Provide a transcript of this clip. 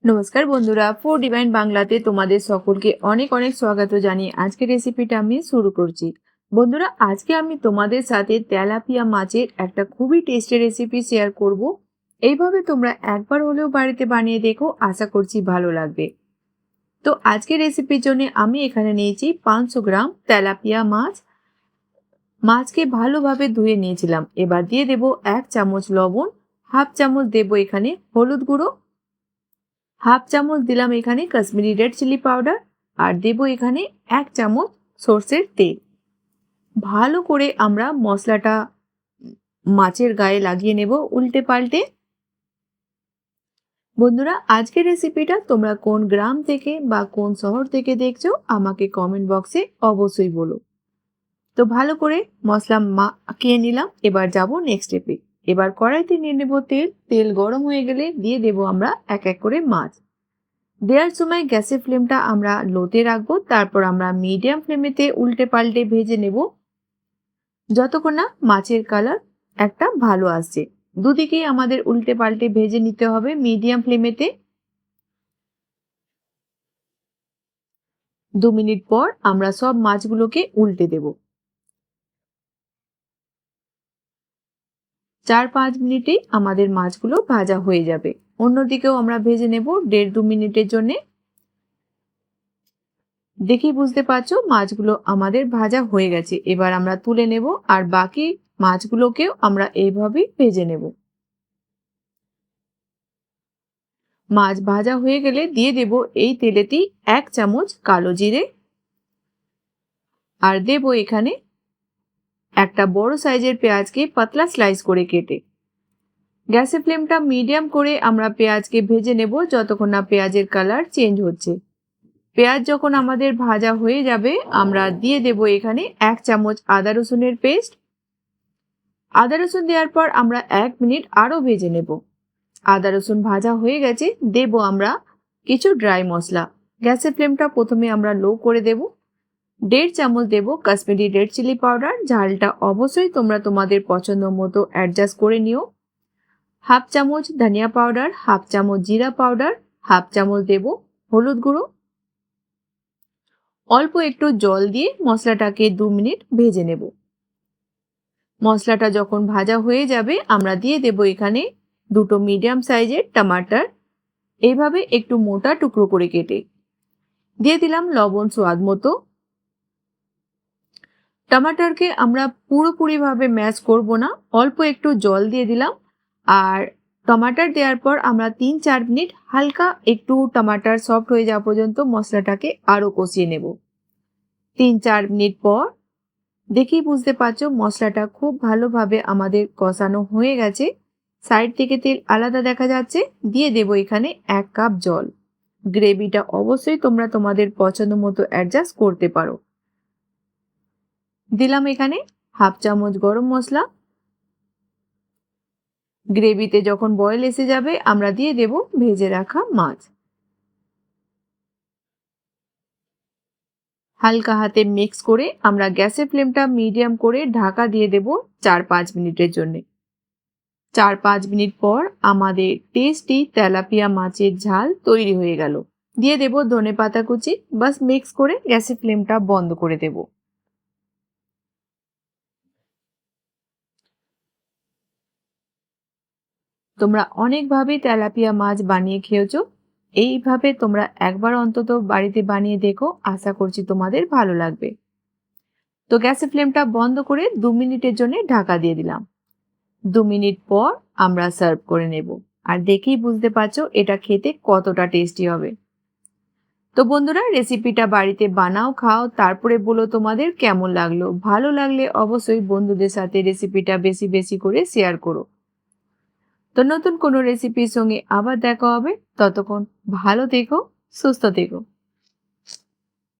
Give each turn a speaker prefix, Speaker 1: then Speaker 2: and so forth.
Speaker 1: নমস্কার বন্ধুরা, food divine বাংলাতে তোমাদের সকলকে অনেক অনেক স্বাগত জানিয়ে আজকের রেসিপিটা আমি শুরু করছি। বন্ধুরা, আজকে আমি তোমাদের সাথে তেলাপিয়া মাছের একটা খুবই টেস্টি রেসিপি শেয়ার করব। এইভাবে তোমরা একবার হলেও বাড়িতে বানিয়ে দেখো, আশা করছি ভালো লাগবে। তো আজকের রেসিপির জন্য আমি এখানে নিয়েছি 500 গ্রাম তেলাপিয়া মাছ। মাছকে ভালোভাবে ধুয়ে নিয়েছিলাম। এবার দিয়ে দেব 1 চামচ লবণ, হাফ চামচ দেব এখানে হলুদ গুঁড়ো, হাফ চামচ দিলাম এখানে কাশ্মীরি রেড চিলি পাউডার, আর দেব এখানে 1 চামচ সর্ষের তেল। ভালো করে আমরা মশলাটা মাছের গায়ে লাগিয়ে নেব উল্টে পাল্টে। বন্ধুরা, আজকের রেসিপিটা তোমরা কোন গ্রাম থেকে বা কোন শহর থেকে দেখছো আমাকে কমেন্ট বক্সে অবশ্যই বলো। তো ভালো করে মশলা মাখিয়ে নিলাম। এবার যাব নেক্সট স্টেপে। এবার কড়াইতে নিয়ে নেব তেল। তেল গরম হয়ে গেলে দিয়ে দেব আমরা এক এক করে মাছ। দেওয়ার সময় গ্যাসের ফ্লেমটা আমরা লোতে রাখবো, তারপর আমরা মিডিয়াম ফ্লেমেতে উল্টে পাল্টে ভেজে নেব যতক্ষণ না মাছের কালার একটা ভালো আসছে। দুদিকেই আমাদের উল্টে পাল্টে ভেজে নিতে হবে মিডিয়াম ফ্লেমেতে। 2 মিনিট পর আমরা সব মাছগুলোকে উল্টে দেব। 4-5 মিনিটেই আমাদের মাছগুলো ভাজা হয়ে যাবে। অন্যদিকেও আমরা ভেজে নেব 1.5-2 মিনিটের জন্যে। দেখেই বুঝতে পারছো মাছগুলো আমাদের ভাজা হয়ে গেছে। এবার আমরা তুলে নেব আর বাকি মাছগুলোকেও আমরা এইভাবেই ভেজে নেব। মাছ ভাজা হয়ে গেলে দিয়ে দেব এই তেলেতেই 1 চামচ কালো জিরে, আর দেব এখানে একটা বড় সাইজের পেঁয়াজকে পাতলা স্লাইস করে কেটে। গ্যাসের ফ্লেমটা মিডিয়াম করে আমরা পেঁয়াজকে ভেজে নেব যতক্ষণ না পেঁয়াজের কালার চেঞ্জ হচ্ছে। পেঁয়াজ যখন আমাদের ভাজা হয়ে যাবে আমরা দিয়ে দেব এখানে 1 চামচ আদা রসুনের পেস্ট। আদা রসুন দেওয়ার পর আমরা 1 মিনিট আরও ভেজে নেব। আদা রসুন ভাজা হয়ে গেছে, দেব আমরা কিছু ড্রাই মশলা। গ্যাসের ফ্লেমটা প্রথমে আমরা লো করে দেব। 1.5 চামচ দেব কাশ্মীরি রেড চিলি পাউডার। ঝালটা অবশ্যই তোমরা তোমাদের পছন্দ মতো অ্যাডজাস্ট করে নিও। হাফ চামচ ধনিয়া পাউডার, হাফ চামচ জিরা পাউডার, হাফ চামচ দেব হলুদ গুঁড়ো। অল্প একটু জল দিয়ে মশলাটাকে 2 মিনিট ভেজে নেব। মশলাটা যখন ভাজা হয়ে যাবে আমরা দিয়ে দেব এখানে দুটো মিডিয়াম সাইজের টমাটার, এইভাবে একটু মোটা টুকরো করে কেটে। দিয়ে দিলাম লবণ স্বাদ মতো। টমাটারকে আমরা পুরোপুরিভাবে ম্যাশ করব না, অল্প একটু জল দিয়ে দিলাম। আর টমাটার দেওয়ার পর আমরা 3-4 মিনিট হালকা একটু টমাটার সফট হয়ে যাওয়া পর্যন্ত মশলাটাকে আরও কষিয়ে নেব। 3-4 মিনিট পর দেখেই বুঝতে পারছো মশলাটা খুব ভালোভাবে আমাদের কষানো হয়ে গেছে। সাইড থেকে তেল আলাদা দেখা যাচ্ছে। দিয়ে দেব এখানে 1 কাপ জল। গ্রেভিটা অবশ্যই তোমরা তোমাদের পছন্দ মতো অ্যাডজাস্ট করতে পারো। দিলাম এখানে হাফ চামচ গরম মশলা। গ্রেভিতে যখন বয়েল এসে যাবে আমরা দিয়ে দেব ভেজে রাখা মাছ। হালকা হাতে মিক্স করে আমরা গ্যাসের ফ্লেমটা মিডিয়াম করে ঢাকা দিয়ে দেব 4-5 মিনিটের জন্য। 4-5 মিনিট পর আমাদের টেস্টি তেলাপিয়া মাছের ঝাল তৈরি হয়ে গেল। দিয়ে দেব ধনেপাতা কুচি। বাস মিক্স করে গ্যাসের ফ্লেমটা বন্ধ করে দেব। তোমরা অনেকভাবে তেলাপিয়া মাছ বানিয়ে খেয়েছো। এইভাবে তোমরা একবার অন্তত বাড়িতে বানিয়ে দেখো, আশা করছি তোমাদের ভালো লাগবে। তো গ্যাসের ফ্লেমটা বন্ধ করে 2 মিনিটের জন্য ঢাকা দিয়ে দিলাম। 2 মিনিট পর আমরা সার্ভ করে নেব। আর দেখেই বুঝতে পারছো এটা খেতে কতটা টেস্টি হবে। তো বন্ধুরা, রেসিপিটা বাড়িতে বানাও, খাও, তারপরে বলো তোমাদের কেমন লাগলো। ভালো লাগলে অবশ্যই বন্ধুদের সাথে রেসিপিটা বেশি বেশি করে শেয়ার করো। তো নতুন কোনো রেসিপির সঙ্গে আবার দেখা হবে। ততক্ষণ ভালো থেকো, সুস্থ থেকো।